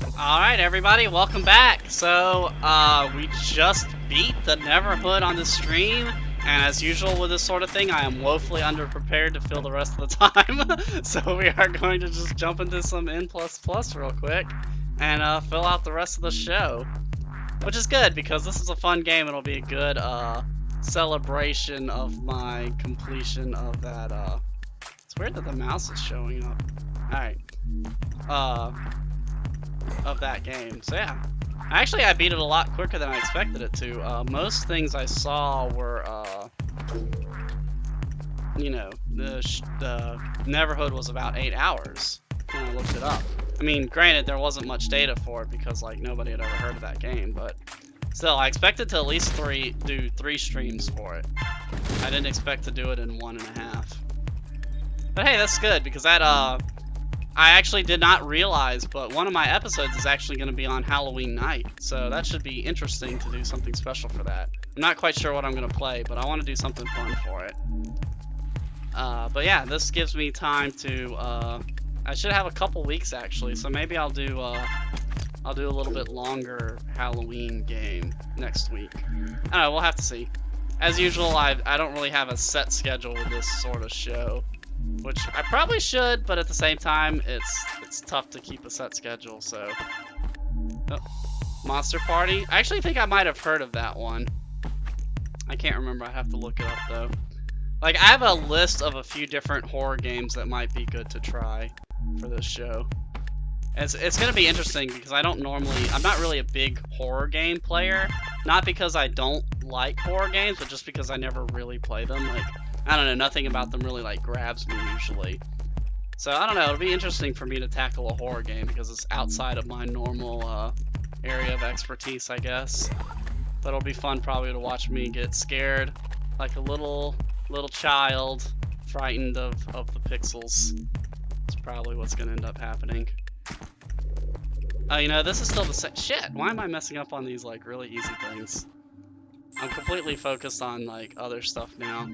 Alright everybody, welcome back. So, we just beat the Neverhood on the stream, and as usual with this sort of thing, I am woefully underprepared to fill the rest of the time. So we are going to just jump into some N++ real quick, and fill out the rest of the show. Which is good, because this is a fun game, and it'll be a good, celebration of my completion of that, It's weird that the mouse is showing up. Alright. Of that game. So yeah, actually I beat it a lot quicker than I expected it to. Most things I saw were, you know, the Neverhood was about 8 hours when I looked it up. I mean, granted, there wasn't much data for it because like nobody had ever heard of that game, but still, I expected to at least do three streams for it. I didn't expect to do it in 1.5. But hey, that's good because that I actually did not realize, but one of my episodes is actually going to be on Halloween night, so that should be interesting to do something special for that. I'm not quite sure what I'm going to play, but I want to do something fun for it. But yeah, this gives me time to, I should have a couple weeks actually, so maybe I'll do a little bit longer Halloween game next week. I don't know, we'll have to see. As usual, I don't really have a set schedule with this sort of show. Which I probably should, but at the same time, it's tough to keep a set schedule, so... Oh, Monster Party? I actually think I might have heard of that one. I can't remember, I have to look it up, though. Like, I have a list of a few different horror games that might be good to try for this show. It's gonna be interesting, because I'm not really a big horror game player. Not because I don't like horror games, but just because I never really play them, like... I don't know, nothing about them really, like, grabs me usually. So, I don't know, it'll be interesting for me to tackle a horror game because it's outside of my normal, area of expertise, I guess. But it'll be fun probably to watch me get scared like a little child, frightened of the pixels. That's probably what's gonna end up happening. You know, this is still the same. Shit, why am I messing up on these, like, really easy things? I'm completely focused on, like, other stuff now.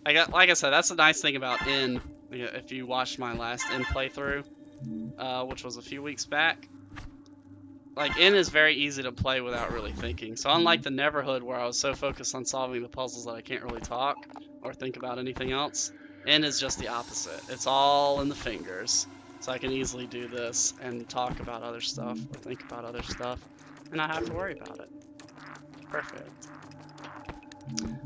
Like I said, that's the nice thing about N. If you watched my last N playthrough, which was a few weeks back, like N is very easy to play without really thinking. So unlike the Neverhood, where I was so focused on solving the puzzles that I can't really talk or think about anything else, N is just the opposite. It's all in the fingers. So I can easily do this and talk about other stuff or think about other stuff and not have to worry about it. Perfect.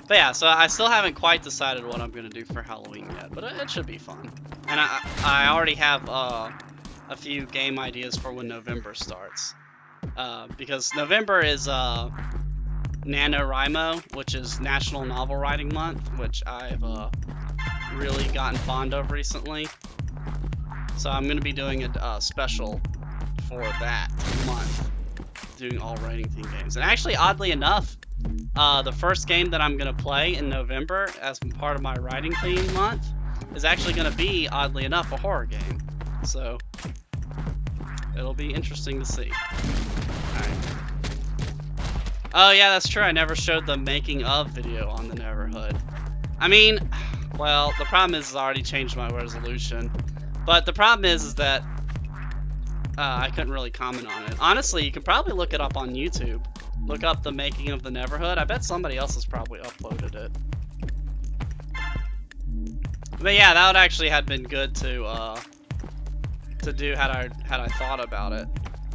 But yeah, so I still haven't quite decided what I'm going to do for Halloween yet, but it should be fun. And I already have a few game ideas for when November starts. Because November is NaNoWriMo, which is National Novel Writing Month, which I've really gotten fond of recently. So I'm going to be doing a special for that month, doing all writing theme games. And actually, oddly enough, the first game that I'm going to play in November as part of my writing theme month is actually going to be, oddly enough, a horror game. So, it'll be interesting to see. Alright. Oh yeah, that's true, I never showed the making of video on the Neverhood. I mean, well, the problem is I already changed my resolution. But the problem is that I couldn't really comment on it. Honestly, you could probably look it up on YouTube. Look up the making of the Neverhood. I bet somebody else has probably uploaded it. But yeah, that would actually have been good to do had I thought about it,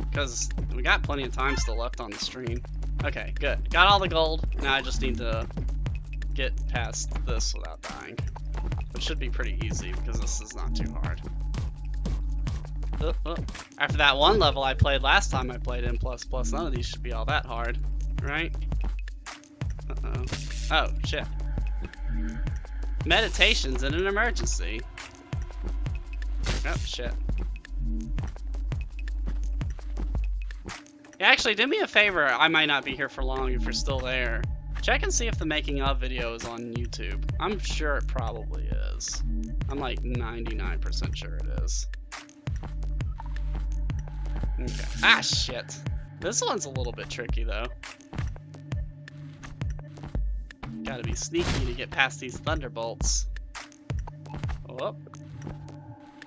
because we got plenty of time still left on the stream. Okay, good. Got all the gold. Now I just need to get past this without dying, which should be pretty easy because this is not too hard. After that one level I played last time I played N++, none of these should be all that hard, right? Uh-oh. Oh, shit. Meditations in an emergency. Oh, shit. Yeah, actually, do me a favor. I might not be here for long if you're still there. Check and see if the making of video is on YouTube. I'm sure it probably is. I'm like 99% sure it is. Okay. Ah, shit. This one's a little bit tricky, though. Gotta be sneaky to get past these thunderbolts. Oh.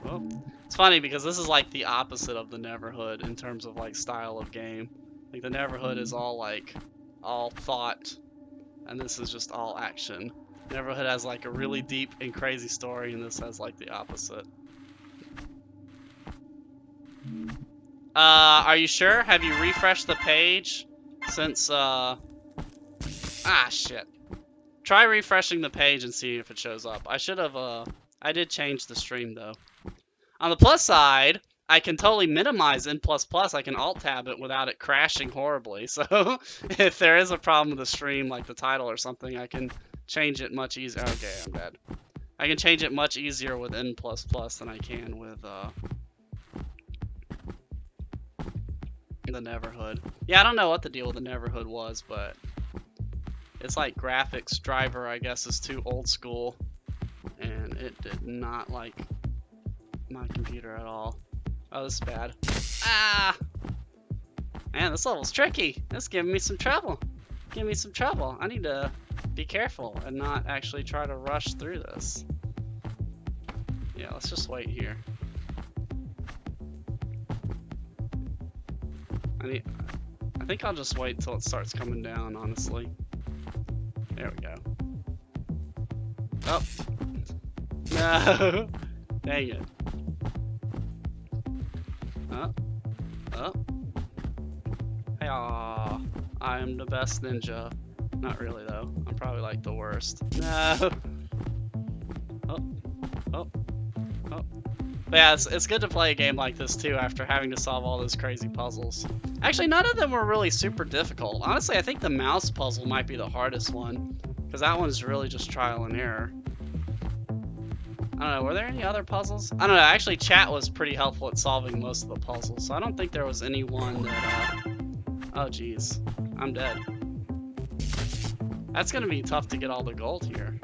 Oh. It's funny because this is like the opposite of the Neverhood in terms of like style of game. Like the Neverhood is all like all thought, and this is just all action. Neverhood has like a really deep and crazy story, and this has like the opposite. Are you sure? Have you refreshed the page since shit. Try refreshing the page and see if it shows up. I should have I did change the stream though. On the plus side, I can totally minimize N++. I can alt-tab it without it crashing horribly. So if there is a problem with the stream, like the title or something, I can change it much easier. Okay, I'm dead. I can change it much easier with N++ than I can with the Neverhood. Yeah, I don't know what the deal with the Neverhood was, but it's like graphics driver, I guess, is too old school, and it did not like my computer at all. Oh, this is bad. Ah! Man, this level's tricky. This is giving me some trouble. Giving me some trouble. I need to be careful and not actually try to rush through this. Yeah, let's just wait here. I think I'll just wait until it starts coming down, honestly. There we go. Oh. No. Dang it. Oh. Hey, I am the best ninja. Not really, though. I'm probably like the worst. No. Oh. But yeah, it's good to play a game like this, too, after having to solve all those crazy puzzles. Actually, none of them were really super difficult. Honestly, I think the mouse puzzle might be the hardest one, because that one's really just trial and error. I don't know, were there any other puzzles? I don't know, actually chat was pretty helpful at solving most of the puzzles, so I don't think there was any one that, oh geez, I'm dead. That's gonna be tough to get all the gold here.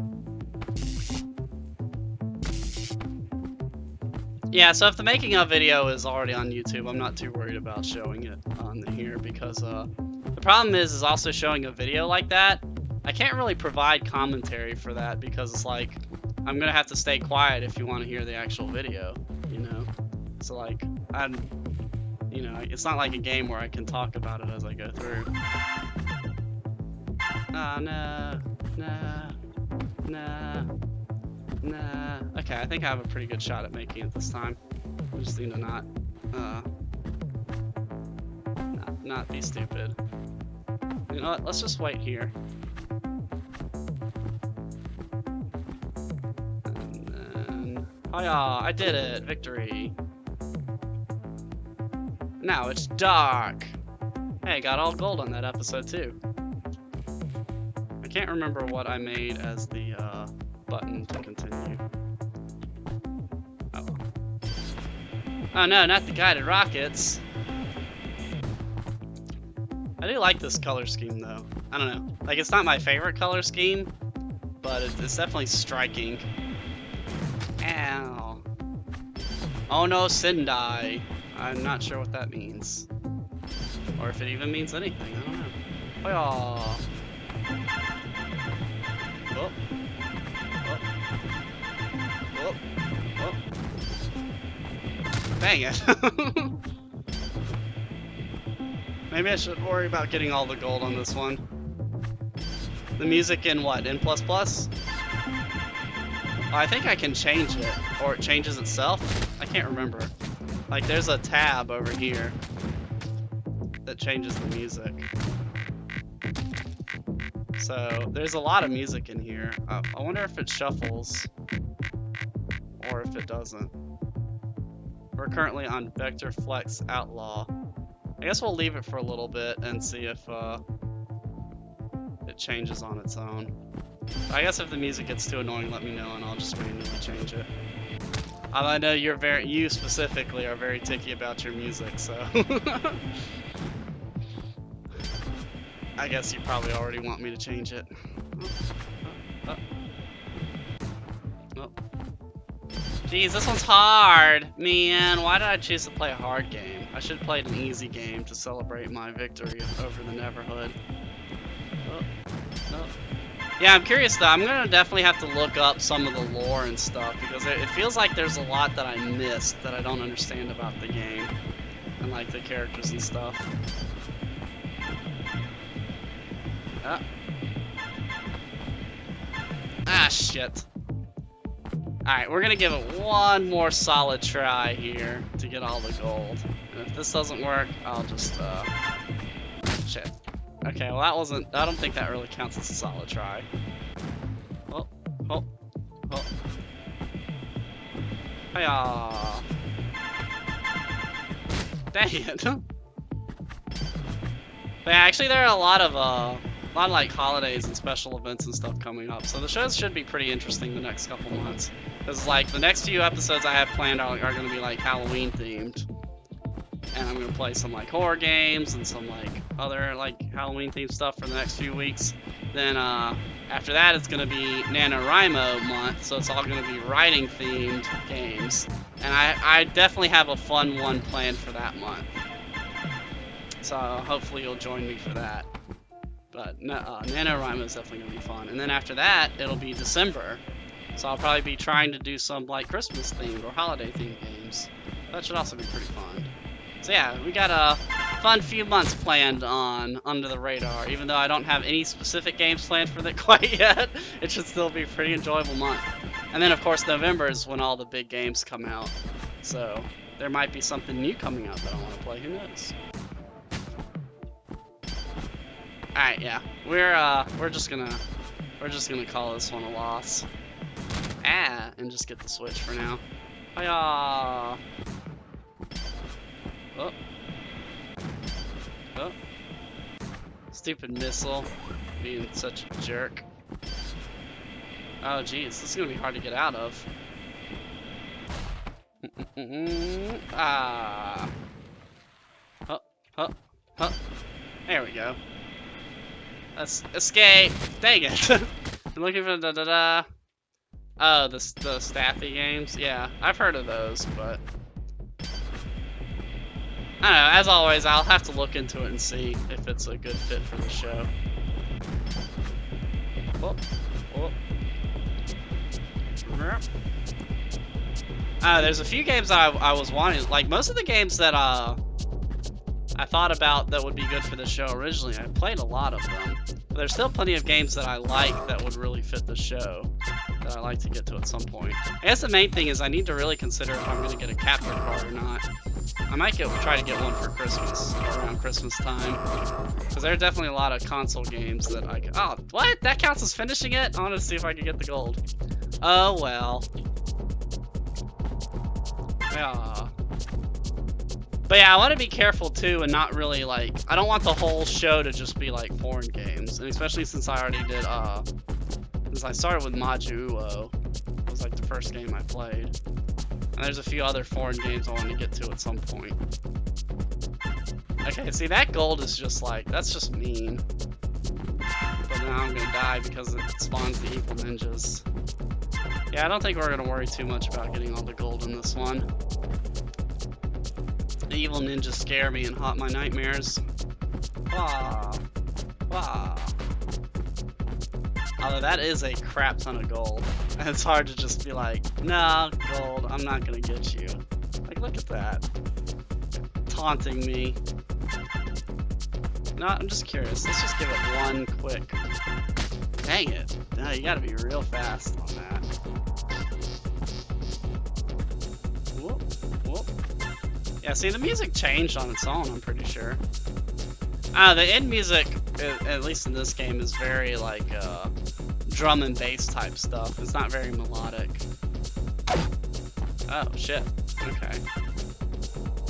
Yeah, so if the making of video is already on YouTube, I'm not too worried about showing it on here, because the problem is also showing a video like that, I can't really provide commentary for that, because it's like, I'm gonna have to stay quiet if you want to hear the actual video, you know? So like, you know, it's not like a game where I can talk about it as I go through. Oh, no. Okay, I think I have a pretty good shot at making it this time. I just need to not be stupid. You know what? Let's just wait here. And then, oh yeah, I did it! Victory! Now it's dark. Hey, I got all gold on that episode too. I can't remember what I made as the button to continue. Oh no, not the guided rockets. I do like this color scheme though. I don't know. Like, it's not my favorite color scheme, but it's definitely striking. Ow. Oh no, Sendai. I'm not sure what that means. Or if it even means anything, I don't know. Oh, oh. Oh. Oh. Dang it. Maybe I should worry about getting all the gold on this one. The music in what? N++? Oh, I think I can change it. Or it changes itself? I can't remember. Like, there's a tab over here that changes the music. So, there's a lot of music in here. I wonder if it shuffles. Or if it doesn't. We're currently on Vector Flex Outlaw. I guess we'll leave it for a little bit and see if it changes on its own. I guess if the music gets too annoying, let me know and I'll just manually change it. I know you specifically are very ticky about your music, so I guess you probably already want me to change it. Jeez, this one's hard! Man, why did I choose to play a hard game? I should have played an easy game to celebrate my victory over the Neverhood. Yeah, I'm curious though. I'm gonna definitely have to look up some of the lore and stuff because it feels like there's a lot that I missed that I don't understand about the game and like the characters and stuff. Ah, shit. Alright, we're gonna give it one more solid try here to get all the gold. And if this doesn't work, I'll just, shit. Okay, well that wasn't, I don't think that really counts as a solid try. Oh, oh, oh. Hiya. Dang it. But yeah, actually there are a lot of like holidays and special events and stuff coming up. So the shows should be pretty interesting the next couple months. Because like the next few episodes I have planned are going to be like Halloween themed. And I'm going to play some like horror games and some like other like Halloween themed stuff for the next few weeks. Then after that it's going to be NaNoWriMo month. So it's all going to be writing themed games. And I definitely have a fun one planned for that month. So hopefully you'll join me for that. But NaNoWriMo is definitely going to be fun. And then after that, it'll be December. So I'll probably be trying to do some like Christmas themed or holiday themed games. That should also be pretty fun. So yeah, we got a fun few months planned on Under the Radar. Even though I don't have any specific games planned for that quite yet, it should still be a pretty enjoyable month. And then of course November is when all the big games come out. So there might be something new coming out that I want to play, who knows? Alright, yeah. We're just gonna call this one a loss. And just get the switch for now. Hiya! Oh. Oh. Stupid missile. Being such a jerk. Oh geez, this is gonna be hard to get out of. Ah. Huh, huh, huh. There we go. Let's escape. Dang it. I'm looking for da-da-da. Oh, the Staffy games? Yeah, I've heard of those, but I don't know, as always, I'll have to look into it and see if it's a good fit for the show. Oh, oh. There's a few games I was wanting, like most of the games that I thought about that would be good for the show originally. I played a lot of them, but there's still plenty of games that I like that would really fit the show that I like to get to at some point. I guess the main thing is I need to really consider if I'm going to get a capture card or not. I might try to get one for Christmas, around Christmas time, because there are definitely a lot of console games that I could... Oh, what? That counts as finishing it? I want to see if I can get the gold. Oh, well. Yeah. But yeah, I want to be careful too and not really like, I don't want the whole show to just be like foreign games. And especially since I already did, since I started with Maju, it was like the first game I played. And there's a few other foreign games I want to get to at some point. Okay, see that gold is just like, that's just mean. But now I'm gonna die because it spawns the evil ninjas. Yeah, I don't think we're gonna worry too much about getting all the gold in this one. The evil ninjas scare me and haunt my nightmares. Wah. Wah. Although that is a crap ton of gold. And it's hard to just be like, nah, gold, I'm not gonna get you. Like, look at that. Taunting me. No, I'm just curious. Let's just give it one quick. Dang it. No, you gotta be real fast on that. Whoop, whoop. Yeah, see, the music changed on its own, I'm pretty sure. The end music, at least in this game, is very, like, drum and bass type stuff. It's not very melodic. Oh, shit. Okay.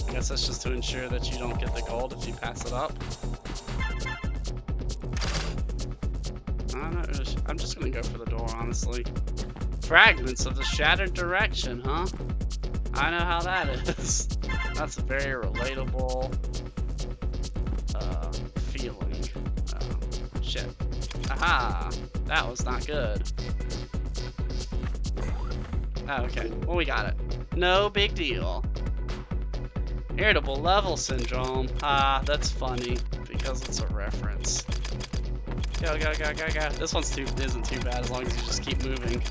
I guess that's just to ensure that you don't get the gold if you pass it up. I'm just gonna go for the door, honestly. Fragments of the shattered direction, huh? I know how that is. That's a very relatable feeling. Shit. Aha! That was not good. Oh, okay. Well, we got it. No big deal. Irritable level syndrome. Ah, that's funny because it's a reference. Go, go, go, go, go. This one's isn't too bad as long as you just keep moving.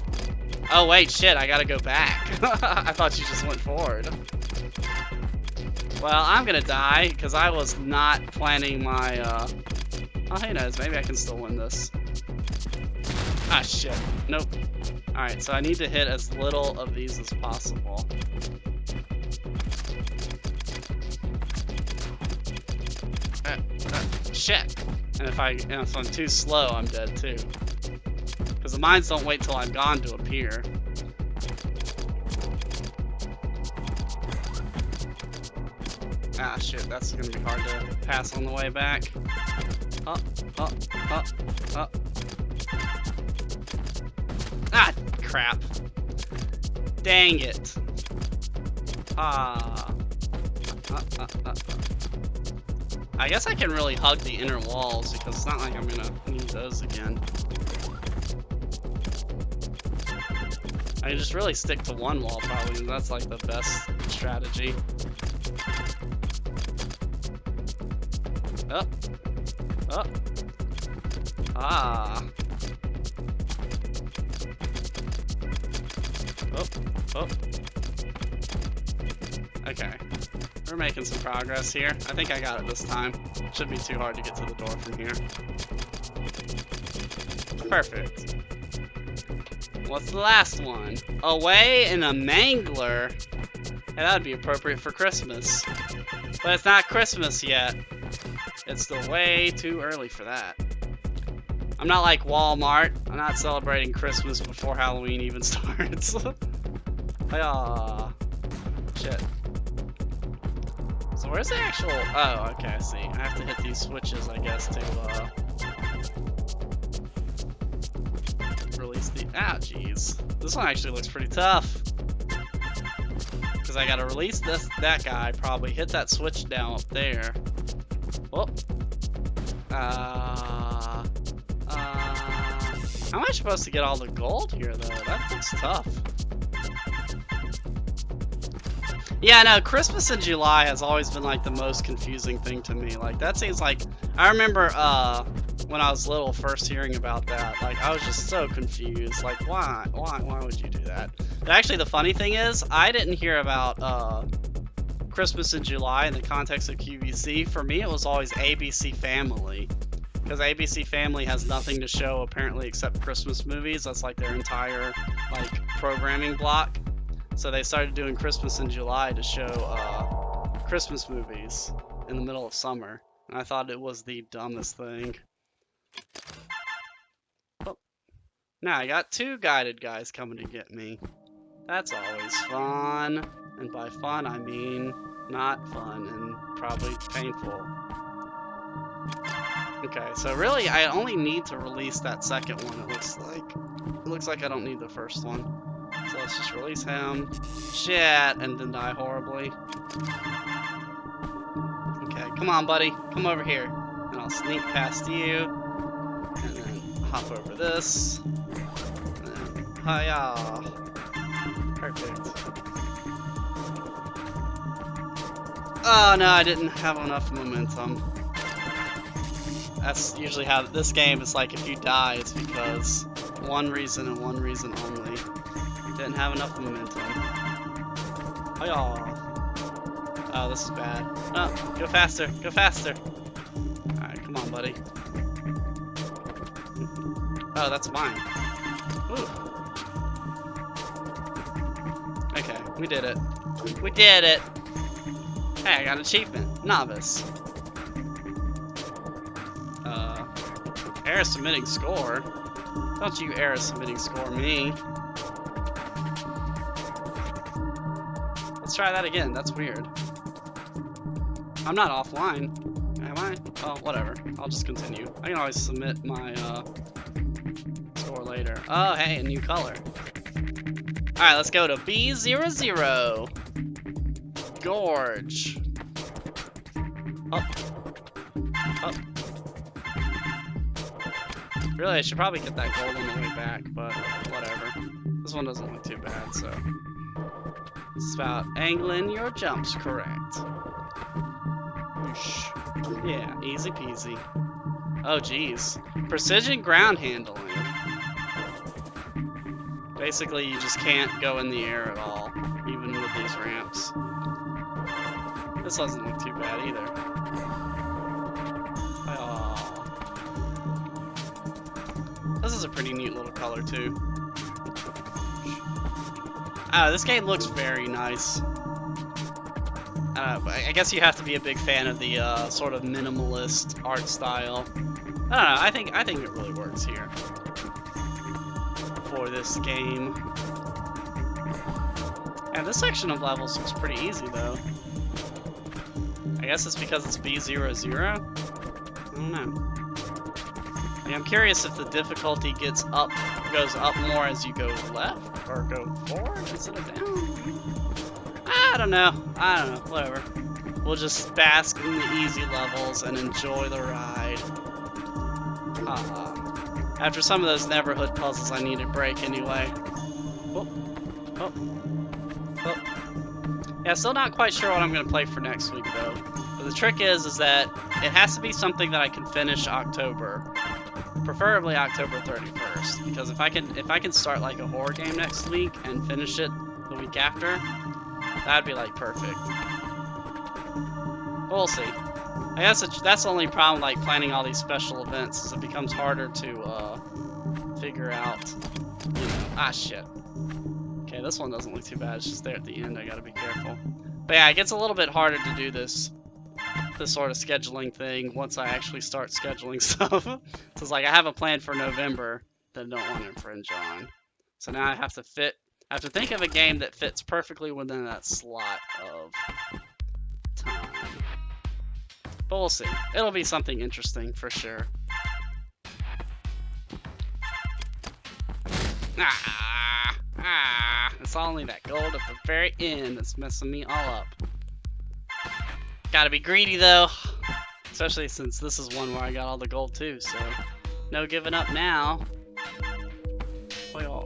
Oh wait, shit, I gotta go back. I thought you just went forward. Well, I'm gonna die, because I was not planning my, oh, who knows, maybe I can still win this. Ah, shit. Nope. Alright, so I need to hit as little of these as possible. Shit. And if I'm too slow, I'm dead too. Because the mines don't wait till I'm gone to appear. Ah, shit, that's gonna be hard to pass on the way back. Up, up, up, up. Ah, crap. Dang it. Ah. I guess I can really hug the inner walls because it's not like I'm gonna need those again. I just really stick to one wall probably, and that's like the best strategy. Up. Up. Ah. Oh. Oh. Okay. We're making some progress here. I think I got it this time. Shouldn't be too hard to get to the door from here. Perfect. What's the last one? Away in a mangler? Yeah, that would be appropriate for Christmas. But it's not Christmas yet. It's still way too early for that. I'm not like Walmart. I'm not celebrating Christmas before Halloween even starts. Ah, shit. So where's the actual... Oh, okay, I see. I have to hit these switches, I guess, to release the... Ah, jeez. This one actually looks pretty tough. Because I gotta release that guy, probably hit that switch down up there. Oh. How am I supposed to get all the gold here, though? That looks tough. Yeah, no, Christmas in July has always been like the most confusing thing to me. Like, that seems like... I remember when I was little first hearing about that. Like, I was just so confused. Like, why would you do that? But actually, the funny thing is, I didn't hear about Christmas in July in the context of QVC. For me, it was always ABC Family. Because ABC Family has nothing to show, apparently, except Christmas movies. That's like their entire, like, programming block. So they started doing Christmas in July to show Christmas movies in the middle of summer. And I thought it was the dumbest thing. Oh. Now I got 2 guided guys coming to get me. That's always fun. And by fun, I mean not fun and probably painful. Okay, so really I only need to release that second one, it looks like. It looks like I don't need the first one. So let's just release him. Shit, and then die horribly. Okay, come on, buddy. Come over here. And I'll sneak past you. And then hop over this. And then, hiya. Perfect. Oh no, I didn't have enough momentum. That's usually how this game is like. If you die, it's because one reason and one reason only. Didn't have enough momentum. Oh, this is bad. Oh, go faster, go faster. Alright, come on, buddy. Oh, that's mine. Ooh. Okay, we did it. We did it! Hey, I got an achievement. Novice. Error submitting score? Don't you error submitting score me. Let's try that again. That's weird. I'm not offline. Am I? Oh, whatever. I'll just continue. I can always submit my score later. Oh, hey, a new color. Alright, let's go to B00. Gorge. Up. Up. Really, I should probably get that gold on the way back, but whatever. This one doesn't look too bad, so... It's about angling your jumps correct. Whoosh. Yeah, easy peasy. Oh, geez. Precision ground handling. Basically, you just can't go in the air at all, even with these ramps. This doesn't look too bad either. Oh. This is a pretty neat little color, too. This game looks very nice. I guess you have to be a big fan of the sort of minimalist art style. I don't know. I think it really works here for this game. And this section of levels looks pretty easy, though. I guess it's because it's B00. I don't know. I'm curious if the difficulty goes up more as you go left or go forward instead of down. I don't know. Whatever. We'll just bask in the easy levels and enjoy the ride. After some of those Neverhood puzzles, I need a break anyway. Oh. Yeah, still not quite sure what I'm going to play for next week, though. But the trick is that it has to be something that I can finish October. Preferably October 31st. Because if I can start like a horror game next week and finish it the week after, that'd be like perfect. We'll see. I guess that's the only problem, like planning all these special events, is it becomes harder to figure out. You know, shit. Okay, this one doesn't look too bad. It's just there at the end. I gotta be careful. But yeah, it gets a little bit harder to do this sort of scheduling thing once I actually start scheduling stuff. So it's like I have a plan for November that I don't want to infringe on. So now I have to think of a game that fits perfectly within that slot of time. But we'll see. It'll be something interesting for sure. It's only that gold at the very end that's messing me all up. Gotta be greedy though. Especially since this is one where I got all the gold too, so no giving up now. Oh.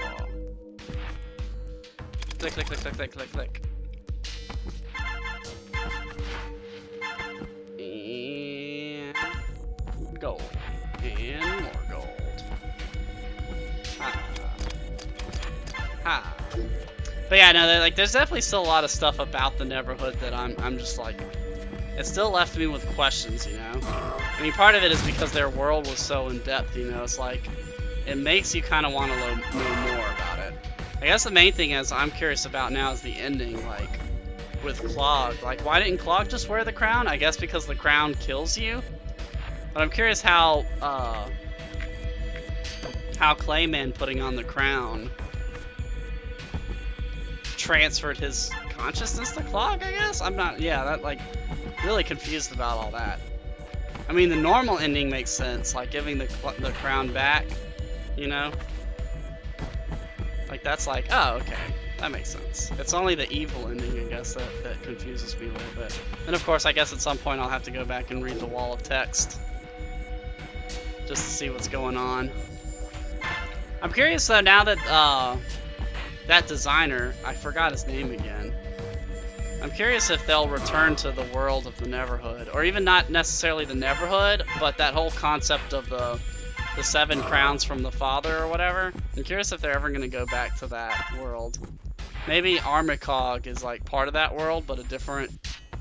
Click, click, click, click, click, click, click. And gold. And more gold. But yeah, no, there's definitely still a lot of stuff about the Neverhood that I'm just like, it still left me with questions, you know? I mean, part of it is because their world was so in-depth, you know? It's like, it makes you kind of want to know more about it. I guess the main thing is I'm curious about now is the ending, like, with Clog. Like, why didn't Clog just wear the crown? I guess because the crown kills you? But I'm curious how Clayman putting on the crown transferred his consciousness to Clog, I guess? Really confused about all that. I mean, the normal ending makes sense, like giving the crown back, you know? Like, that's like, oh, okay, that makes sense. It's only the evil ending, I guess, that confuses me a little bit. And of course, I guess at some point I'll have to go back and read the wall of text just to see what's going on. I'm curious, though, now that that designer, I forgot his name again. I'm curious if they'll return to the world of the Neverhood, or even not necessarily the Neverhood, but that whole concept of the 7 crowns from the father or whatever. I'm curious if they're ever going to go back to that world. Maybe Armicog is like part of that world, but a different,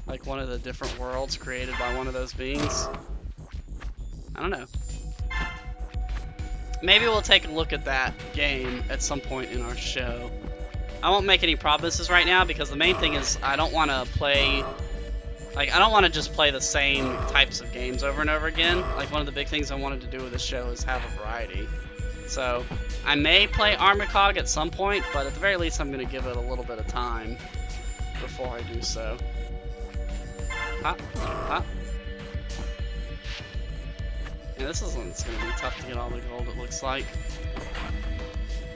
like one of the different worlds created by one of those beings. I don't know. Maybe we'll take a look at that game at some point in our show. I won't make any promises right now because the main thing is I don't want to play, like I don't want to just play the same types of games over and over again. Like one of the big things I wanted to do with this show is have a variety. So I may play Armicog at some point, but at the very least I'm going to give it a little bit of time before I do so. Yeah, this is one that's going to be tough to get all the gold, it looks like.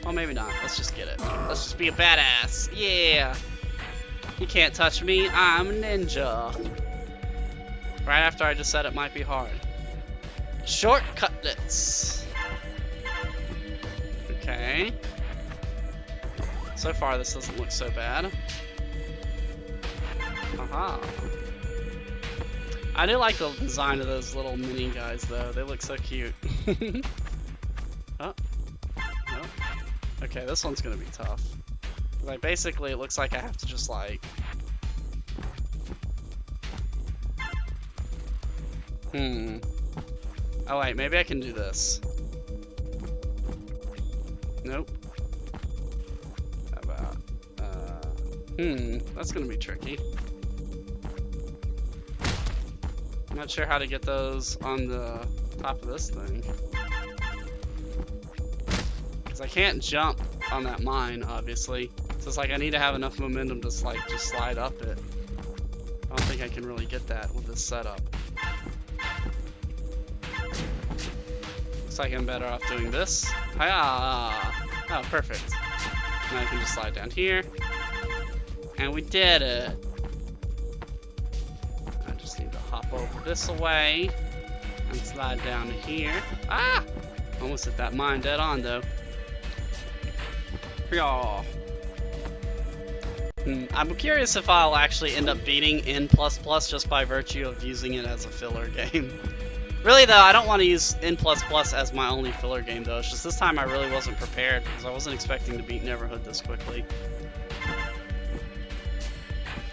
Well, maybe not. Let's just get it. Let's just be a badass. Yeah! You can't touch me. I'm a ninja. Right after I just said it might be hard. Shortcutlets. Okay. So far, this doesn't look so bad. Aha. I do like the design of those little mini guys though. They look so cute. Oh. Oh. Okay, this one's gonna be tough. Like basically it looks like I have to just like Oh wait, maybe I can do this. Nope. How about that's gonna be tricky. I'm not sure how to get those on the top of this thing. Because I can't jump on that mine, obviously. So it's like I need to have enough momentum to like just slide up it. I don't think I can really get that with this setup. Looks like I'm better off doing this. Hiya! Oh, perfect. Now I can just slide down here. And we did it! I just need to hop over this way and slide down to here. Ah! Almost hit that mine dead on though. Yeah. I'm curious if I'll actually end up beating N++ just by virtue of using it as a filler game. Really though, I don't want to use N++ as my only filler game though. It's just this time I really wasn't prepared because I wasn't expecting to beat Neverhood this quickly.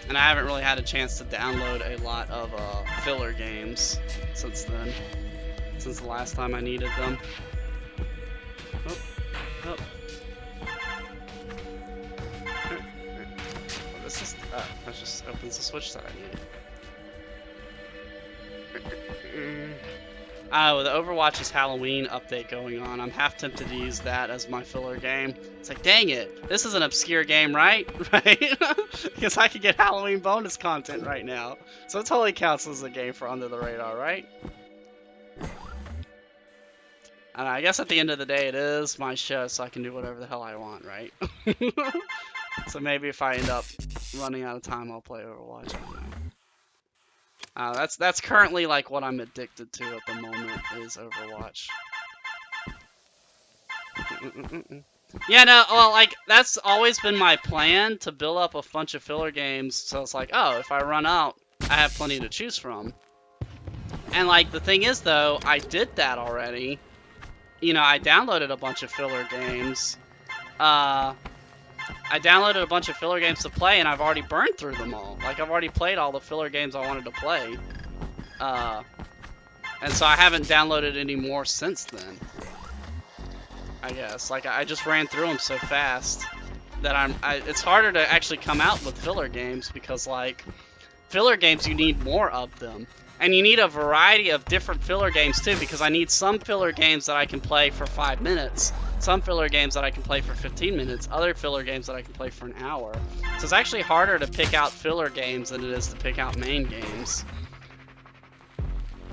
And I haven't really had a chance to download a lot of filler games since then. Since the last time I needed them. Oh, oh. This is, that just opens the switch that I need. Oh, the Overwatch's Halloween update going on. I'm half tempted to use that as my filler game. It's like, dang it, this is an obscure game, right? Right? Because I could get Halloween bonus content right now. So it totally counts as a game for Under the Radar, right? And I guess at the end of the day, it is my show, so I can do whatever the hell I want, right? So maybe if I end up running out of time, I'll play Overwatch. I don't know. That's currently like what I'm addicted to at the moment is Overwatch. Yeah, no, well, like that's always been my plan to build up a bunch of filler games. So it's like, oh, if I run out, I have plenty to choose from. And like the thing is, though, I did that already. You know, I downloaded a bunch of filler games. I downloaded a bunch of filler games to play, and I've already burned through them all. Like, I've already played all the filler games I wanted to play. And so I haven't downloaded any more since then. I guess. Like, I just ran through them so fast that it's harder to actually come out with filler games because, like, filler games, you need more of them. And you need a variety of different filler games, too, because I need some filler games that I can play for 5 minutes. Some filler games that I can play for 15 minutes, other filler games that I can play for an hour. So it's actually harder to pick out filler games than it is to pick out main games.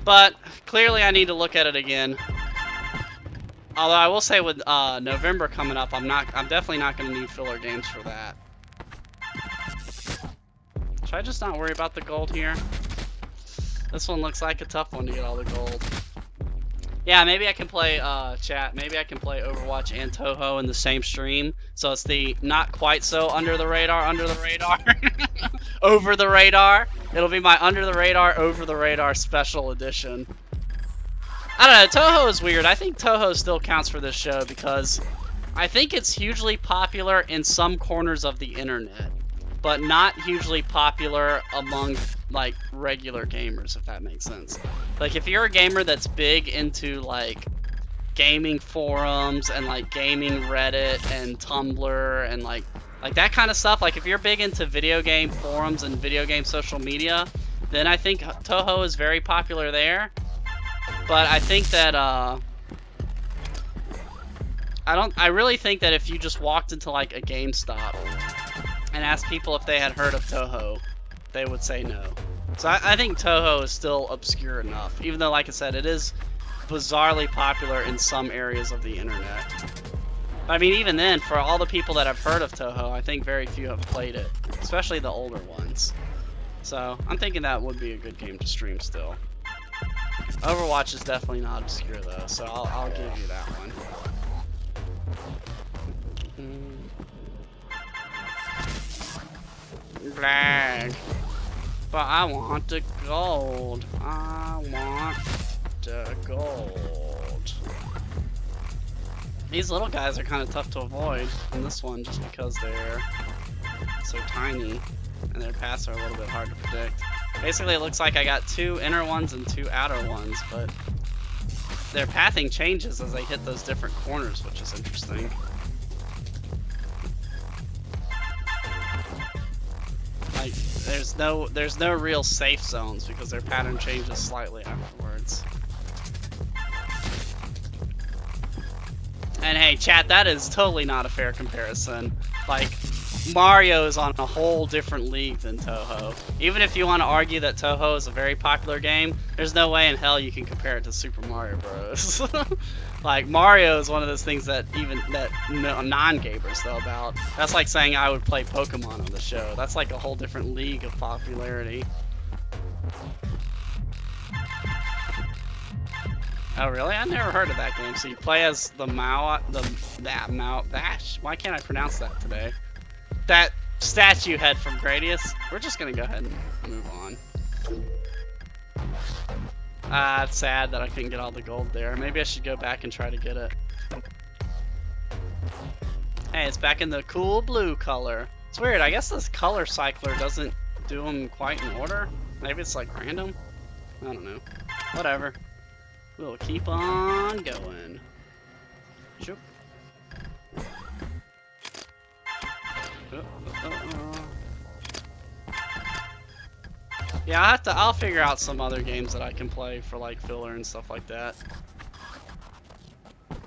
But clearly I need to look at it again. Although I will say with November coming up, I'm definitely not going to need filler games for that. Should I just not worry about the gold here? This one looks like a tough one to get all the gold. Yeah, maybe I can play, chat, maybe I can play Overwatch and Toho in the same stream. So it's the not quite so under the radar, over the radar. It'll be my under the radar, over the radar special edition. I don't know, Toho is weird. I think Toho still counts for this show because I think it's hugely popular in some corners of the internet, but not hugely popular among like regular gamers, if that makes sense. Like if you're a gamer that's big into like gaming forums and like gaming Reddit and Tumblr and like that kind of stuff, like if you're big into video game forums and video game social media, then I think Toho is very popular there. But I think that I really think that if you just walked into like a GameStop and asked people if they had heard of Toho, they would say no. So I think Toho is still obscure enough, even though, like I said, it is bizarrely popular in some areas of the internet. But I mean, even then, for all the people that have heard of Toho, I think very few have played it, especially the older ones. So I'm thinking that would be a good game to stream still. Overwatch is definitely not obscure though, so I'll give you that one. Blag. But I want the gold. I want the gold. These little guys are kind of tough to avoid in this one just because they're so tiny and their paths are a little bit hard to predict. Basically, it looks like I got 2 inner ones and 2 outer ones, but their pathing changes as they hit those different corners, which is interesting. Like, there's no real safe zones because their pattern changes slightly afterwards. And hey, chat, that is totally not a fair comparison. Like, Mario is on a whole different league than Toho. Even if you want to argue that Toho is a very popular game, there's no way in hell you can compare it to Super Mario Bros. Like, Mario is one of those things that non-gamers know about. That's like saying I would play Pokemon on the show. That's like a whole different league of popularity. Oh really? I never heard of that game. So you play as the Mao, why can't I pronounce that today? That statue head from Gradius. We're just gonna go ahead and move on. It's sad that I couldn't get all the gold there. Maybe I should go back and try to get it. Hey, it's back in the cool blue color. It's weird, I guess this color cycler doesn't do them quite in order. Maybe it's like random? I don't know. Whatever. We'll keep on going. Shoop. Yeah, I'll figure out some other games that I can play for like filler and stuff like that.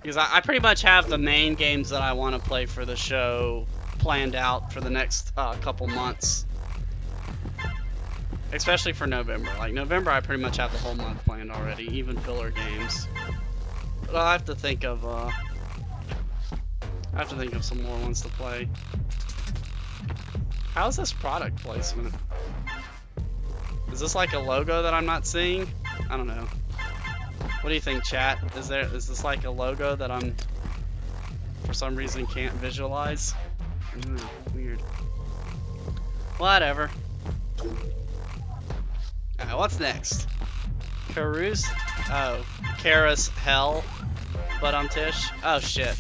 Because I pretty much have the main games that I want to play for the show planned out for the next couple months. Especially for November. Like November, I pretty much have the whole month planned already, even filler games. But I'll have to think of some more ones to play. How is this product placement? Is this like a logo that I'm not seeing? I don't know. What do you think, chat? Is this like a logo that I'm for some reason can't visualize? Weird. Whatever. Alright, what's next? Karus? Oh, Kara's Hell. But Tish. Oh shit.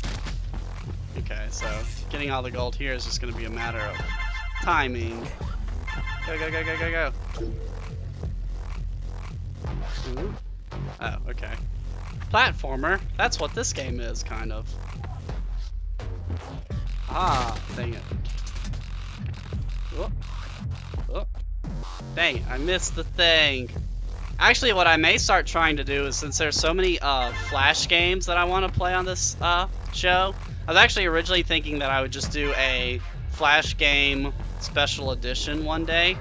Okay, so getting all the gold here is just gonna be a matter of timing. Go, go, go, go, go, go. Ooh. Oh, okay. Platformer. That's what this game is, kind of. Ah, dang it. Oh. Oh. Dang it, I missed the thing. Actually, what I may start trying to do is, since there's so many Flash games that I want to play on this show, I was actually originally thinking that I would just do a Flash game special edition one day.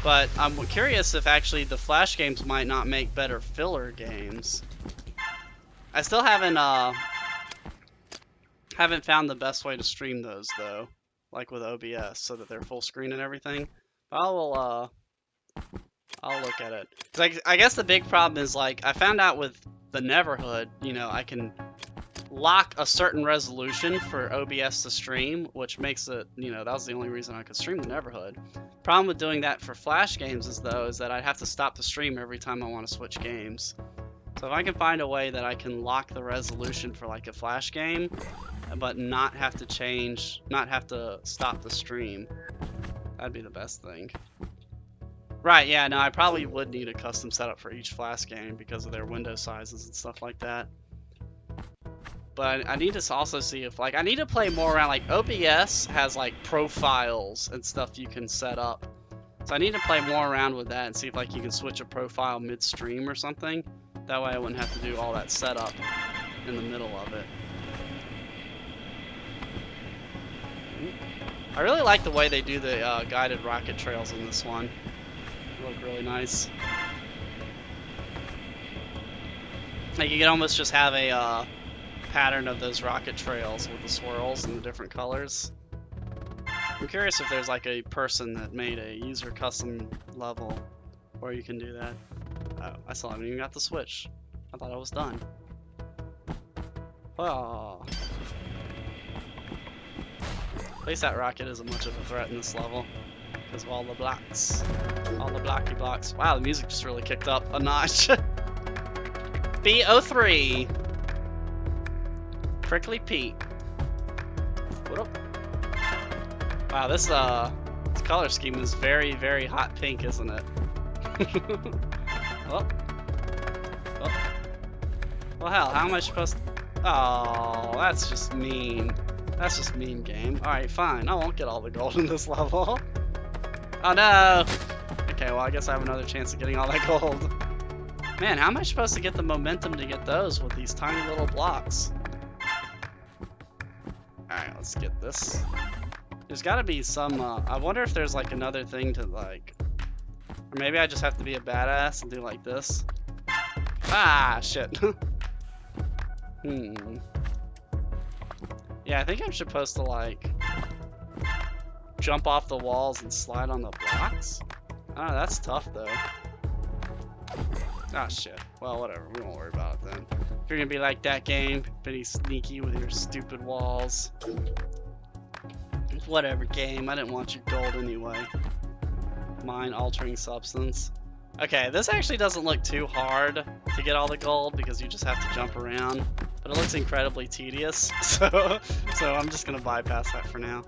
But I'm curious if actually the Flash games might not make better filler games. I still haven't found the best way to stream those though, like with OBS, so that they're full screen and everything. But I'll look at it. 'Cause I guess the big problem is, like, I found out with the Neverhood, you know, I can lock a certain resolution for OBS to stream, which makes it, you know, that was the only reason I could stream the Neverhood. Problem with doing that for Flash games is that I'd have to stop the stream every time I want to switch games. So if I can find a way that I can lock the resolution for like a Flash game, but not have to stop the stream, that'd be the best thing. Right, yeah, no, I probably would need a custom setup for each Flash game because of their window sizes and stuff like that. But I need to also see if, like, I need to play more around, like, OBS has, like, profiles and stuff you can set up. So I need to play more around with that and see if, like, you can switch a profile mid-stream or something. That way I wouldn't have to do all that setup in the middle of it. I really like the way they do the guided rocket trails in this one. They look really nice. Like, you can almost just have a pattern of those rocket trails with the swirls and the different colors. I'm curious if there's like a person that made a user custom level where you can do that. Oh, I still haven't even got the switch. I thought I was done. Oh. At least that rocket isn't much of a threat in this level. Because of all the blocks. All the blocky blocks. Wow, the music just really kicked up a notch. B03. Prickly Pete. What up? Wow, this color scheme is very, very hot pink, isn't it? Oh. Oh. Well, hell, how am I supposed to... Oh, that's just mean. That's just mean, game. Alright, fine. I won't get all the gold in this level. Oh, no! Okay, well, I guess I have another chance of getting all that gold. Man, how am I supposed to get the momentum to get those with these tiny little blocks? Alright, let's get this. There's gotta be some, I wonder if there's like another thing to like... Or maybe I just have to be a badass and do like this. Ah, shit. Yeah, I think I'm supposed to like... jump off the walls and slide on the blocks? Oh, that's tough though. Ah, shit. Well, whatever. We won't worry about it then. If you're gonna be like that game, pretty sneaky with your stupid walls. Whatever, game. I didn't want your gold anyway. Mind-altering substance. Okay, this actually doesn't look too hard to get all the gold because you just have to jump around. But it looks incredibly tedious, so I'm just gonna bypass that for now.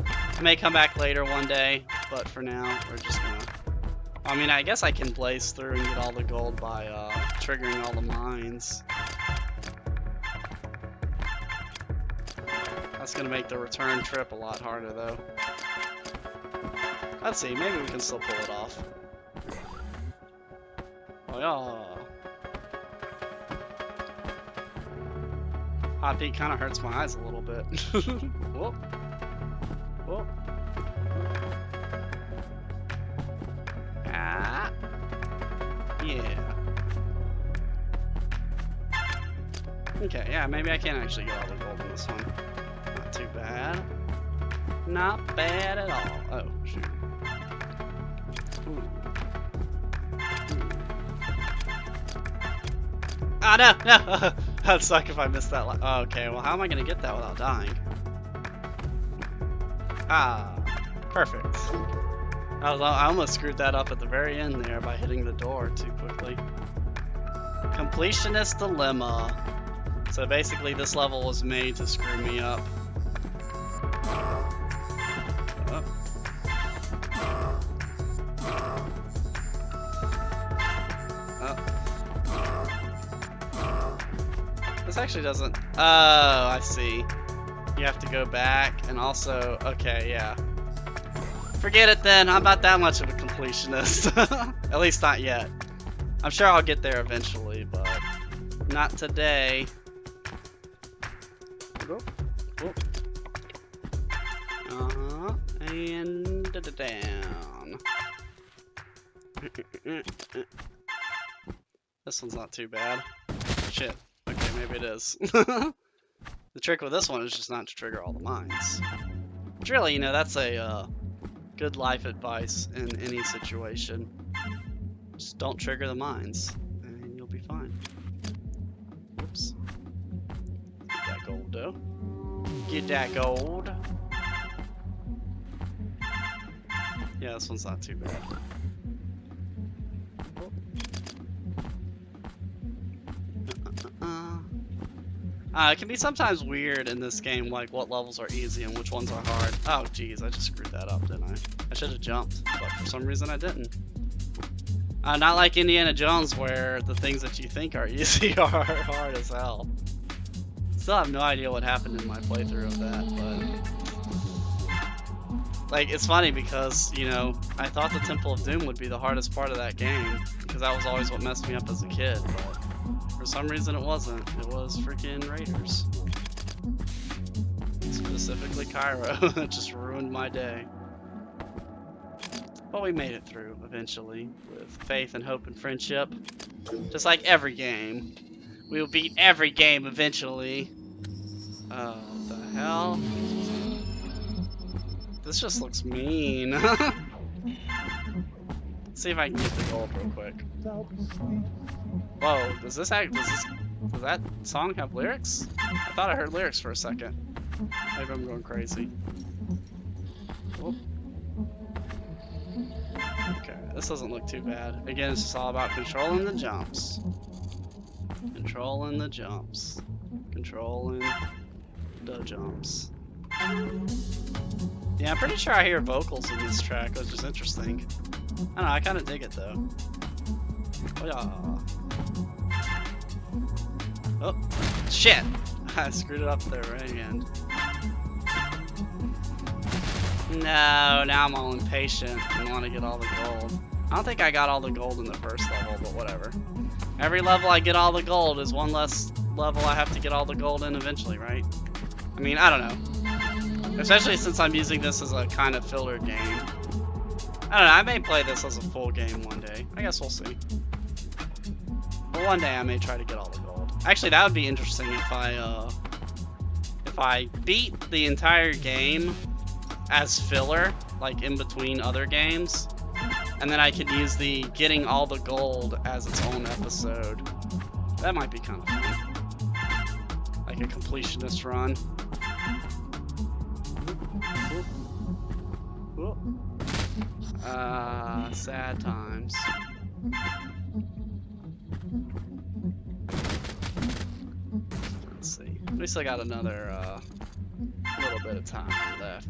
I may come back later one day, but for now, we're just gonna... I mean, I guess I can blaze through and get all the gold by triggering all the mines. That's gonna make the return trip a lot harder, though. Let's see, maybe we can still pull it off. Oh yeah. Hot Pete kind of hurts my eyes a little bit. Whoop. Whoop. Ah. Yeah. Okay, yeah, maybe I can actually get all the gold in this one. Not too bad. Not bad at all. Oh, shoot. Ooh. Ah, no, no! That'd suck if I missed that. Okay, well, how am I gonna get that without dying? Ah, perfect. I almost screwed that up at the very end there by hitting the door too quickly. Completionist Dilemma. So basically, this level was made to screw me up. This actually doesn't... Oh, I see. You have to go back and also... Okay, yeah. Forget it then. I'm not that much of a completionist. At least not yet. I'm sure I'll get there eventually, but not today. And down. This one's not too bad. Shit. Okay, maybe it is. The trick with this one is just not to trigger all the mines. Which really, you know, that's a good life advice in any situation. Just don't trigger the mines, and you'll be fine. Oops. Get that gold, though. Get that gold. Yeah, this one's not too bad. It can be sometimes weird in this game, like what levels are easy and which ones are hard. Oh, geez, I just screwed that up, didn't I? I should have jumped, but for some reason I didn't. Not like Indiana Jones, where the things that you think are easy are hard as hell. Still have no idea what happened in my playthrough of that, but... Like, it's funny because, you know, I thought the Temple of Doom would be the hardest part of that game, because that was always what messed me up as a kid, but... For some reason it wasn't. It was freaking Raiders. Specifically Cairo. It just ruined my day. But we made it through eventually with faith and hope and friendship. Just like every game. We will beat every game eventually. Oh, what the hell? This just looks mean. Let's see if I can get the gold real quick. Whoa, does that song have lyrics? I thought I heard lyrics for a second. Maybe I'm going crazy. Whoop. this doesn't look too bad. Again, it's just all about controlling the jumps. Controlling the jumps. Controlling the jumps. Yeah, I'm pretty sure I hear vocals in this track, which is interesting. I don't know, I kind of dig it though. Oh, yeah. Oh, shit! I screwed it up there right at the end. No, now I'm all impatient and want to get all the gold. I don't think I got all the gold in the first level, but whatever. Every level I get all the gold is one less level I have to get all the gold in eventually, right? I mean, I don't know. Especially since I'm using this as a kind of filler game. I don't know, I may play this as a full game one day. I guess we'll see. But one day I may try to get all the gold. Actually, that would be interesting if I beat the entire game as filler, like in between other games, and then I could use the getting all the gold as its own episode. That might be kind of fun. Like a completionist run. Sad times. Let's see. We still got another little bit of time left.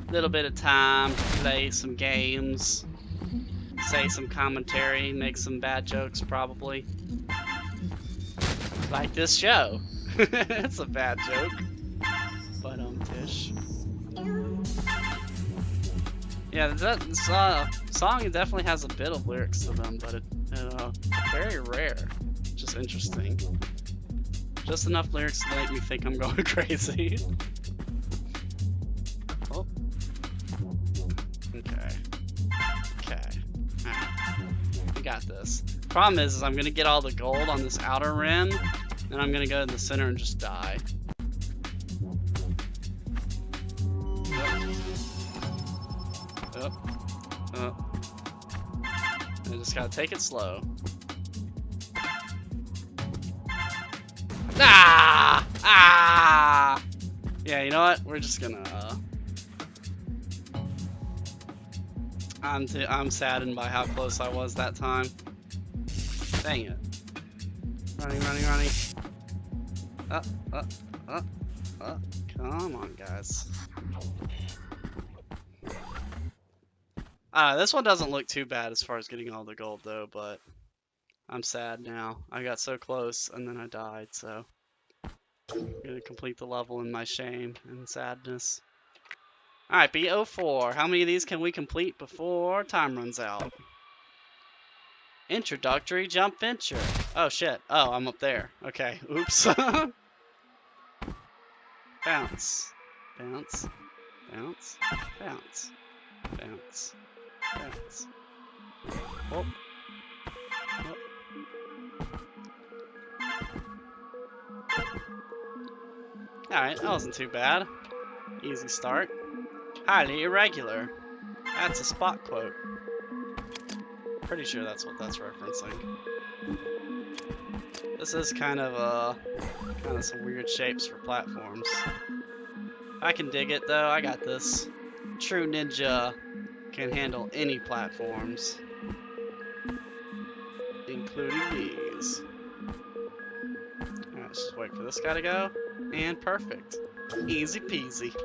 Little bit of time to play some games, say some commentary, make some bad jokes probably. Like this show. It's a bad joke. But Tish. Yeah, that song definitely has a bit of lyrics to them, but very rare. Just interesting. Just enough lyrics to make me think I'm going crazy. Oh. Okay. Alright. We got this. Problem is I'm gonna get all the gold on this outer rim, and I'm gonna go to the center and just die. I just gotta take it slow. Ah! Yeah, you know what? We're just gonna. I'm saddened by how close I was that time. Dang it! Running. Come on, guys. This one doesn't look too bad as far as getting all the gold though, but I'm sad now. I got so close and then I died, so I'm gonna complete the level in my shame and sadness. Alright, B04. How many of these can we complete before time runs out? Introductory jump venture. Oh shit. Oh, I'm up there. Okay. Oops. Bounce. Bounce. Bounce. Bounce. Bounce. Bounce. Oh. Oh. Alright, that wasn't too bad. Easy start. Highly irregular. That's a spot quote. Pretty sure that's what that's referencing. This is kind of some weird shapes for platforms. I can dig it though, I got this. True ninja can handle any platforms, including these. Alright, let's just wait for this guy to go, and perfect. Easy peasy.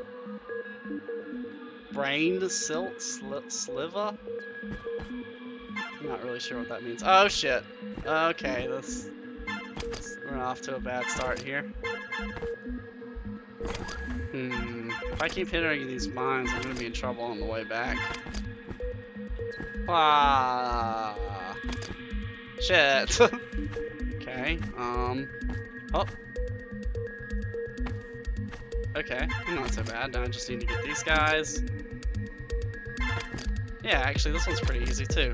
Brained sliver? I'm not really sure what that means. Oh shit. Okay, we're off to a bad start here. If I keep hitting these mines, I'm gonna be in trouble on the way back. Ah, shit. Okay. Oh. Okay, not so bad. Now I just need to get these guys. Yeah, actually, this one's pretty easy too.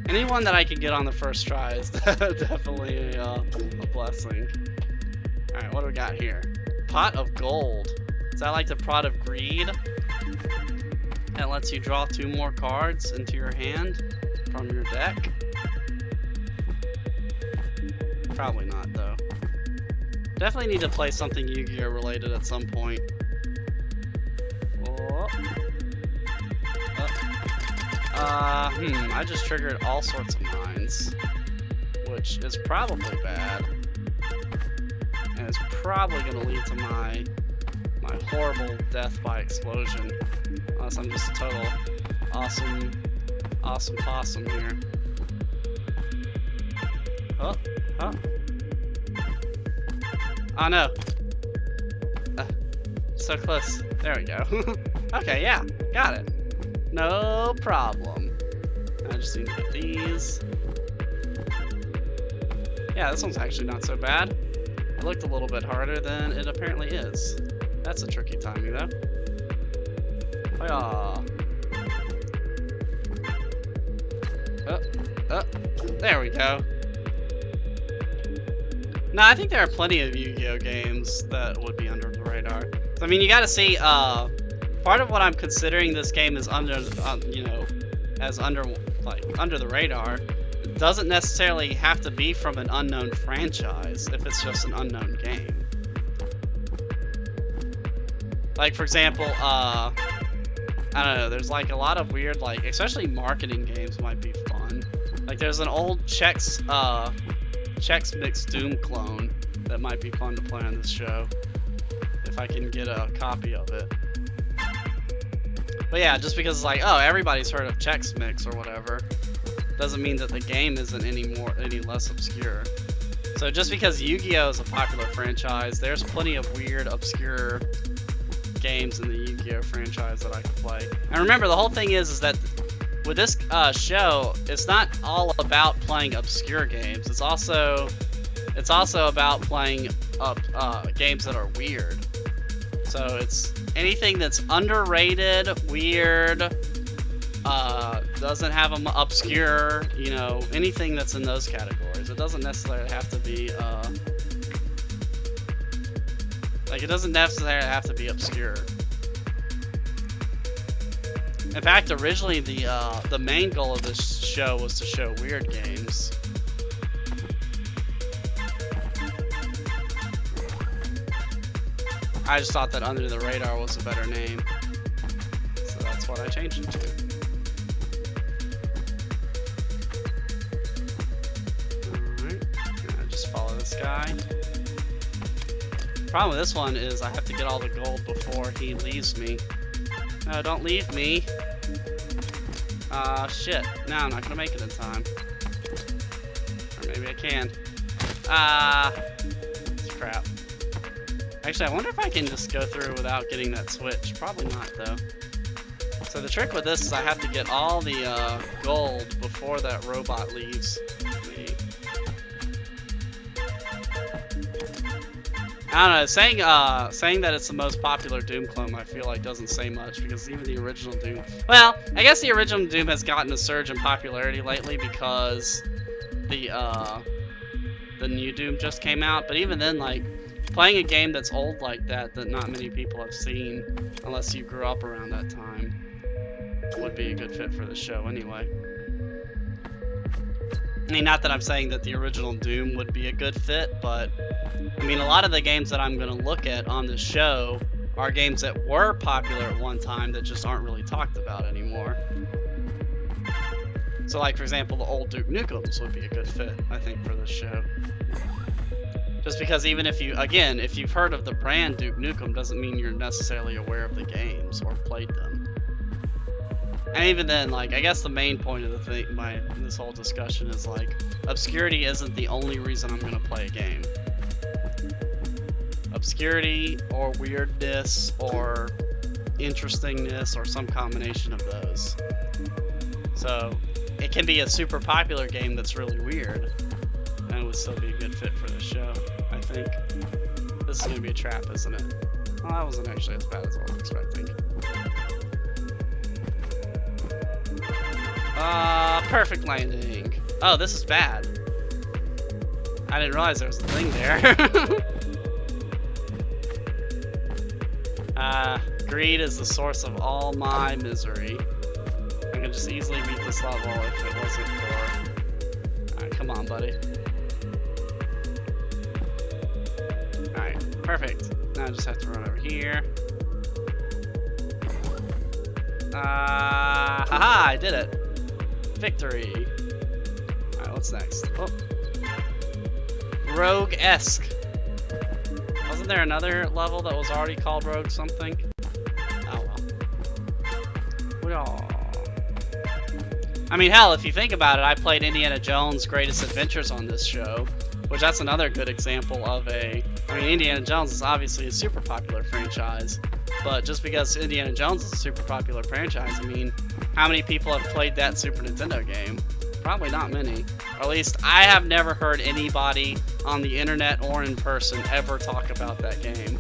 Anyone that I can get on the first try is definitely a blessing. Alright, what do we got here? Pot of gold. Is that like the pot of greed? That lets you draw 2 more cards into your hand from your deck? Probably not, though. Definitely need to play something Yu-Gi-Oh! Related at some point. Oh. I just triggered all sorts of mines, which is probably bad, and it's probably gonna lead to my horrible death by explosion, unless I'm just a total awesome possum here. Oh, oh no. So close. There we go. Okay, yeah, got it. No problem. I just need to get these. Yeah, this one's actually not so bad. It looked a little bit harder than it apparently is. That's a tricky timing though. Oh, there we go. No, I think there are plenty of Yu-Gi-Oh games that would be under the radar. I mean, you gotta see, part of what I'm considering this game is under the radar. It doesn't necessarily have to be from an unknown franchise if it's just an unknown game. Like, for example, I don't know, there's like a lot of weird, like, especially marketing games might be fun. Like, there's an old Chex Mix Doom clone that might be fun to play on this show, if I can get a copy of it. But yeah, just because it's like, oh, everybody's heard of Chex Mix or whatever, doesn't mean that the game isn't any less obscure. So just because Yu-Gi-Oh is a popular franchise, there's plenty of weird, obscure games in the Yu-Gi-Oh franchise that I could play. And remember, the whole thing is that with this show, it's not all about playing obscure games. It's also about playing games that are weird. So it's anything that's underrated, weird, doesn't have them obscure, you know, anything that's in those categories. It doesn't necessarily have to be it doesn't necessarily have to be obscure. In fact, originally the main goal of this show was to show weird games. I just thought that Under the Radar was a better name, so that's what I changed it to. Alright, just follow this guy. Problem with this one is I have to get all the gold before he leaves me. No, don't leave me. Shit. No, I'm not gonna make it in time. Or maybe I can. Crap. Actually, I wonder if I can just go through without getting that switch. Probably not, though. So the trick with this is I have to get all the gold before that robot leaves me. I don't know, saying that it's the most popular Doom clone, I feel like doesn't say much, because even the original Doom... Well, I guess the original Doom has gotten a surge in popularity lately because the new Doom just came out, but even then, like, playing a game that's old like that not many people have seen, unless you grew up around that time, would be a good fit for the show anyway. I mean, not that I'm saying that the original Doom would be a good fit, but I mean, a lot of the games that I'm going to look at on this show are games that were popular at one time that just aren't really talked about anymore. So, like, for example, the old Duke Nukems would be a good fit, I think, for this show. Just because even if you've heard of the brand Duke Nukem, doesn't mean you're necessarily aware of the games or played them. And even then, like, I guess the main point of this whole discussion is, like, obscurity isn't the only reason I'm going to play a game. Obscurity or weirdness or interestingness or some combination of those. So it can be a super popular game that's really weird, and it would still be a good fit for the show, I think. This is going to be a trap, isn't it? Well, that wasn't actually as bad as I was expecting. Perfect landing. Oh, this is bad. I didn't realize there was a thing there. Greed is the source of all my misery. I could just easily beat this level if it wasn't for... Alright, come on, buddy. Alright, perfect. Now I just have to run over here. Haha, I did it. Victory. Alright, what's next? Oh. Rogue-esque. Wasn't there another level that was already called Rogue something? Oh well. I mean, hell, if you think about it, I played Indiana Jones' Greatest Adventures on this show, which that's another good example of a... I mean, Indiana Jones is obviously a super popular franchise, but just because Indiana Jones is a super popular franchise, I mean, how many people have played that Super Nintendo game? Probably not many. Or at least I have never heard anybody on the internet or in person ever talk about that game.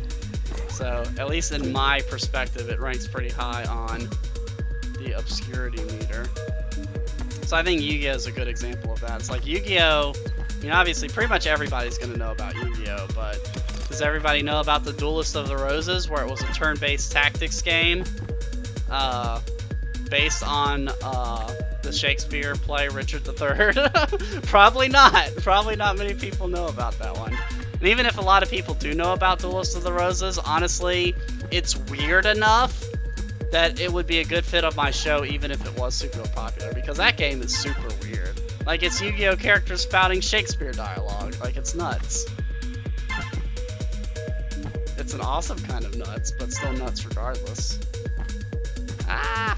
So, at least in my perspective, it ranks pretty high on the obscurity meter. So I think Yu-Gi-Oh! Is a good example of that. It's like Yu-Gi-Oh! I mean, obviously, pretty much everybody's going to know about Yu-Gi-Oh! But does everybody know about the Duelist of the Roses, where it was a turn-based tactics game based on the Shakespeare play Richard III? Probably not. Probably not many people know about that one. And even if a lot of people do know about Duelist of the Roses, honestly, it's weird enough that it would be a good fit of my show even if it was super popular, because that game is super weird. Like, it's Yu-Gi-Oh! Characters spouting Shakespeare dialogue. Like, it's nuts. It's an awesome kind of nuts, but still nuts regardless. Ah!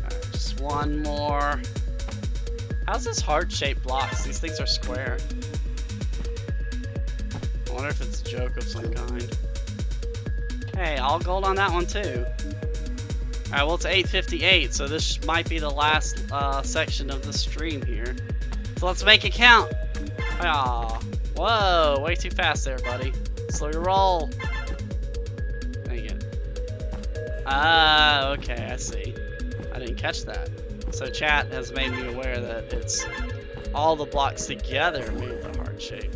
Alright, just one more. How's this heart-shaped blocks? These things are square. I wonder if it's a joke of some kind. Hey, all gold on that one too. Alright, well, it's 8:58, so this might be the last section of the stream here. So let's make it count. Aw, whoa, way too fast there, buddy. Slow your roll. Dang it. Ah, okay, I see. I didn't catch that. So chat has made me aware that it's all the blocks together made the heart shape.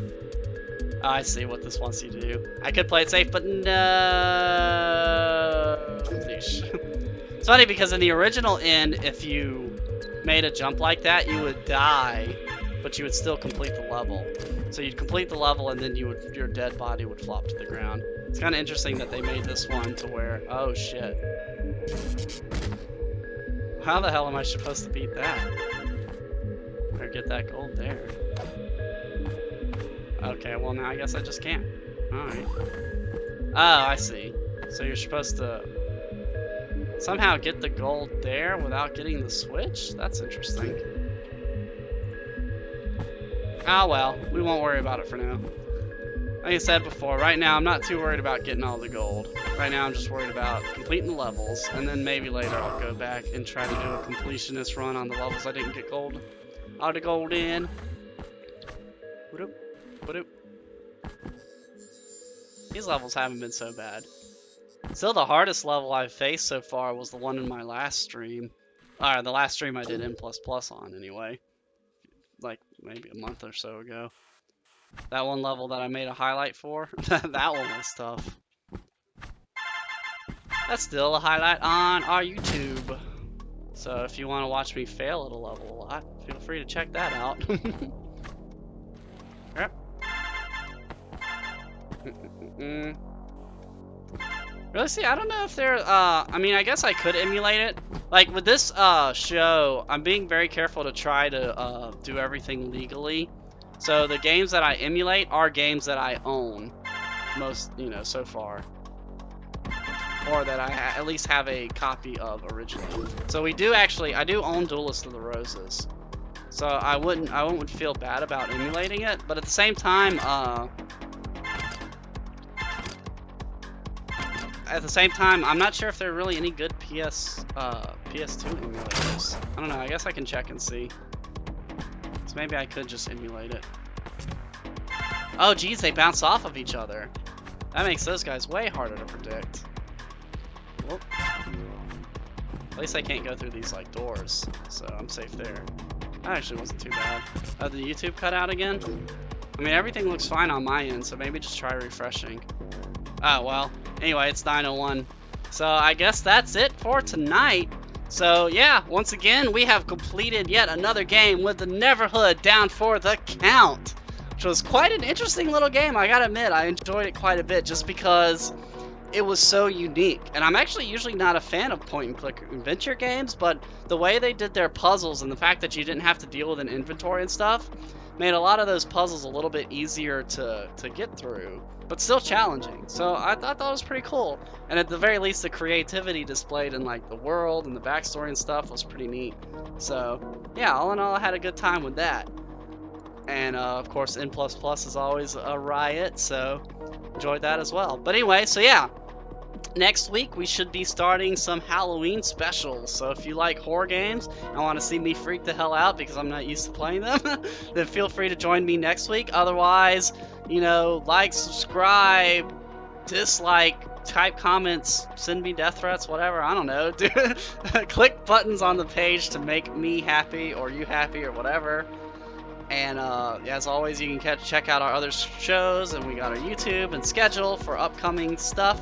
Oh, I see what this wants you to do. I could play it safe, but no. It's funny because in the original end, if you made a jump like that, you would die, but you would still complete the level. So you'd complete the level and then your dead body would flop to the ground. It's kind of interesting that they made this one to where, oh shit. How the hell am I supposed to beat that? Or get that gold there? Okay, well now I guess I just can't. Alright. Oh, I see. So you're supposed to somehow get the gold there without getting the switch? That's interesting. Ah, well, we won't worry about it for now. Like I said before, right now I'm not too worried about getting all the gold. Right now I'm just worried about completing the levels, and then maybe later I'll go back and try to do a completionist run on the levels I didn't get gold. All the gold in. These levels haven't been so bad. Still, the hardest level I've faced so far was the one in my last stream. The last stream I did N++ on, anyway. Like, maybe a month or so ago. That one level that I made a highlight for, that one was tough. That's still a highlight on our YouTube. So if you want to watch me fail at a level a lot, feel free to check that out. Yep. Really? See, I don't know if they're, I mean, I guess I could emulate it. Like, with this, show, I'm being very careful to try to, do everything legally. So, the games that I emulate are games that I own. Most, you know, so far. Or that I at least have a copy of originally. So, we do actually, I do own Duelist of the Roses. So, I wouldn't feel bad about emulating it. But at the same time, I'm not sure if there are really any good PS2 emulators. I don't know, I guess I can check and see. So maybe I could just emulate it. Oh geez, they bounce off of each other. That makes those guys way harder to predict. Whoop. At least I can't go through these like doors, so I'm safe there. That actually wasn't too bad. The YouTube cut out again? I mean, everything looks fine on my end, so maybe just try refreshing. Oh, well. Anyway, it's 9:01. So I guess that's it for tonight. So yeah, once again, we have completed yet another game with the Neverhood down for the count. Which was quite an interesting little game, I gotta admit. I enjoyed it quite a bit just because it was so unique. And I'm actually usually not a fan of point and click adventure games, but the way they did their puzzles and the fact that you didn't have to deal with an inventory and stuff made a lot of those puzzles a little bit easier to get through, but still challenging. So I thought that was pretty cool. And at the very least, the creativity displayed in like the world and the backstory and stuff was pretty neat. So yeah, all in all, I had a good time with that. And of course, N++ is always a riot, so enjoyed that as well. But anyway, so yeah, next week we should be starting some Halloween specials. So if you like horror games and want to see me freak the hell out because I'm not used to playing them, then feel free to join me next week. Otherwise, you know, like, subscribe, dislike, type comments, send me death threats, whatever, I don't know. Click buttons on the page to make me happy or you happy or whatever. And as always, you can check out our other shows, and we got our YouTube and schedule for upcoming stuff.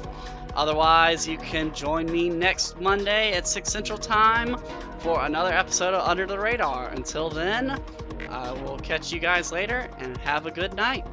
Otherwise, you can join me next Monday at 6 Central Time for another episode of Under the Radar. Until then, I will catch you guys later, and have a good night.